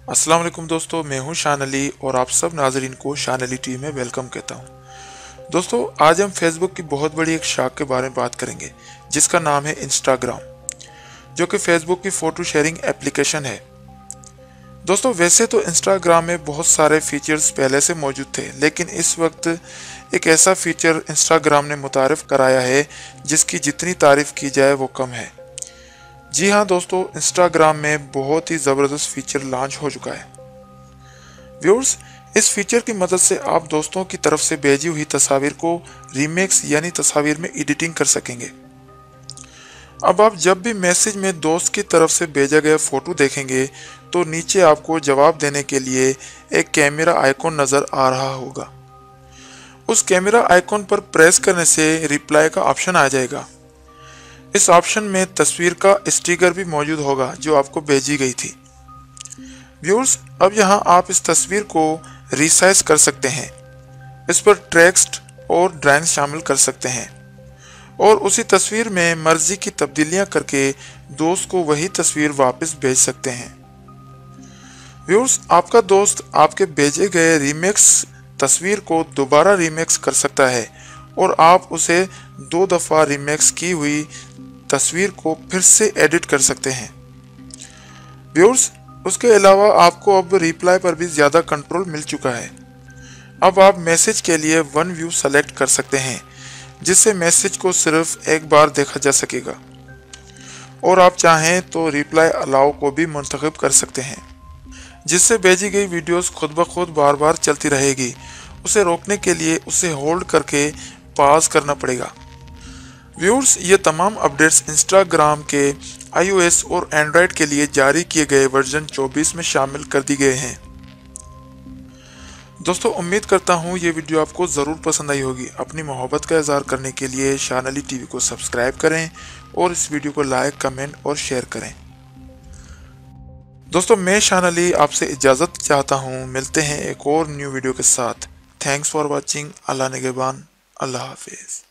अस्सलाम वालेकुम दोस्तों, मैं हूं शान अली और आप सब नाजरीन को शान अली टीवी में वेलकम कहता हूं। दोस्तों, आज हम फेसबुक की बहुत बड़ी एक शाख के बारे में बात करेंगे जिसका नाम है इंस्टाग्राम, जो कि फेसबुक की फ़ोटो शेयरिंग एप्लीकेशन है। दोस्तों, वैसे तो इंस्टाग्राम में बहुत सारे फीचर्स पहले से मौजूद थे, लेकिन इस वक्त एक ऐसा फीचर इंस्टाग्राम ने मुतारिफ कराया है जिसकी जितनी तारीफ की जाए वो कम है। जी हाँ दोस्तों, इंस्टाग्राम में बहुत ही ज़बरदस्त फीचर लॉन्च हो चुका है। व्यूअर्स, इस फीचर की मदद से आप दोस्तों की तरफ से भेजी हुई तस्वीर को रीमेक्स यानी तस्वीर में एडिटिंग कर सकेंगे। अब आप जब भी मैसेज में दोस्त की तरफ से भेजा गया फ़ोटो देखेंगे तो नीचे आपको जवाब देने के लिए एक कैमरा आइकॉन नज़र आ रहा होगा। उस कैमरा आइकॉन पर प्रेस करने से रिप्लाई का ऑप्शन आ जाएगा। इस ऑप्शन में तस्वीर का स्टिकर भी मौजूद होगा जो आपको भेजी गई थी। व्यूअर्स, अब यहाँ आप इस तस्वीर को रिसाइज कर सकते हैं, इस पर टेक्स्ट और ड्राइंग शामिल कर सकते हैं और उसी तस्वीर में मर्जी की तब्दीलियां करके दोस्त को वही तस्वीर वापस भेज सकते हैं। व्यूअर्स, आपका दोस्त आपके भेजे गए रीमेक्स तस्वीर को दोबारा रीमेक्स कर सकता है और आप उसे 2 दफ़ा रीमेक्स की हुई तस्वीर को फिर से एडिट कर सकते हैं। व्यूअर्स, उसके अलावा आपको अब रिप्लाई पर भी ज़्यादा कंट्रोल मिल चुका है। अब आप मैसेज के लिए वन व्यू सेलेक्ट कर सकते हैं, जिससे मैसेज को सिर्फ एक बार देखा जा सकेगा और आप चाहें तो रिप्लाई अलाउ को भी मुंतखब कर सकते हैं, जिससे भेजी गई वीडियोस खुद ब खुद बार बार चलती रहेगी। उसे रोकने के लिए उसे होल्ड करके पॉज करना पड़ेगा। व्यूअर्स, ये तमाम अपडेट्स इंस्टाग्राम के iOS और एंड्रॉयड के लिए जारी किए गए वर्जन 24 में शामिल कर दी गए हैं। दोस्तों, उम्मीद करता हूँ ये वीडियो आपको ज़रूर पसंद आई होगी। अपनी मोहब्बत का इज़हार करने के लिए शान अली टीवी को सब्सक्राइब करें और इस वीडियो को लाइक, कमेंट और शेयर करें। दोस्तों, मैं शान अली आपसे इजाज़त चाहता हूँ। मिलते हैं एक और न्यू वीडियो के साथ। Thanks for watching. अल्लाह निगहबान। अल्लाह हाफिज़।